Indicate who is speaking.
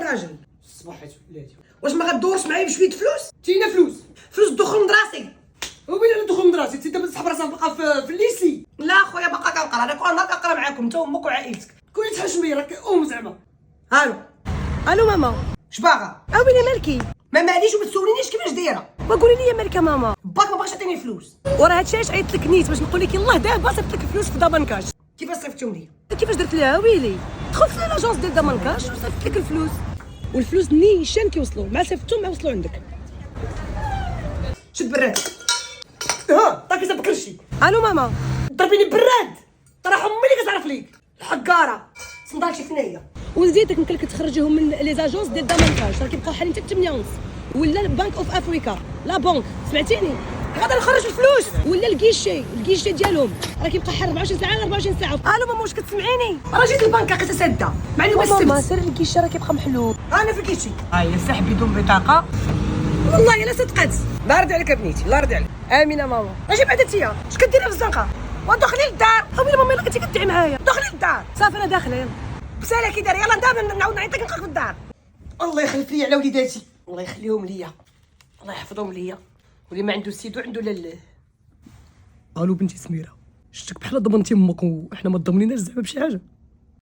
Speaker 1: الراجل.
Speaker 2: صباحات ولادي.
Speaker 1: واش ما غدورش معايا بشويه فلوس؟
Speaker 2: تينا
Speaker 1: فلوس تدخل من راسي.
Speaker 2: وين ندخل من راسي؟ انت دابا تسحب راسك باقا في الليسي.
Speaker 1: لا خويا باقا كنقرا، انا كل نهار كنقرا معاكم انت وامك وعائلتك.
Speaker 2: كون تحشمي راك زعما.
Speaker 1: الو
Speaker 3: الو ماما.
Speaker 1: اش باغا؟
Speaker 3: ويلي مالكي؟
Speaker 1: ما معليش وما تسولينيش كيفاش دايره.
Speaker 3: وقولي لي مالك يا ماما؟
Speaker 1: باك ما بغاش يعطيني فلوس.
Speaker 3: وراه هادشي علاش عيطت لك نيت باش نقول لك يلاه دابا صيفط لك الفلوس في دابا كاش.
Speaker 1: كيفاش صيفطتهم لي؟
Speaker 3: كيفاش درت لها ويلي؟ دخلت لاجونس ديال دابا كاش وصيفط لك الفلوس، والفلوس نيشان كيوصلوا مع صيفطهم مع وصلوا عندك.
Speaker 1: شد براد.
Speaker 2: ها طاكي تبكرشي.
Speaker 3: الو ماما.
Speaker 1: ضربيني براد. ترى امي اللي كتعرف ليك الحقاره صندالك شي ثنيه.
Speaker 3: ولديتك يمكن لك تخرجوهم من لي زاجونس ديال دابا كاش راه كيبقاو حالين حتى 8 ونص، ولا البنك اوف افريكا لا بنك سمعتيني غادا نخرج الفلوس، ولا الكيشي ديالهم راه كيبقى حار 24 ساعه على 24 ساعه. الو ماما واش كتسمعيني؟
Speaker 1: راه جيت البنكه لقيتها ساده مع اليوم
Speaker 3: ماما
Speaker 1: السبت.
Speaker 3: سير الكيشي راه كيبقى محلول.
Speaker 1: انا في الكيتشي.
Speaker 3: هاي سحب بدون بطاقه.
Speaker 1: والله الا صدقت. الله يرضي عليك بنيتي، الله يرضي عليك.
Speaker 3: امين ماما.
Speaker 1: اجي بعدا انت اش كديري في الزنقه؟ ودخلي للدار.
Speaker 3: ويلي ماما الا كنتي كدعي معايا.
Speaker 1: دخلي للدار.
Speaker 3: صافي انا داخله يلا.
Speaker 1: بسالة كي داير يلا دابا نعاود نعيطك نلقاك في الدار. الله يخلف لي على وليداتي، الله يخليهم ليا، الله يحفظهم ليا، واللي ما عنده سيدو عنده لاله.
Speaker 2: الو بنتي سميره، شفتك بحال ضمنتي امك وحنا ما ضمنيناش زعما بشي حاجه.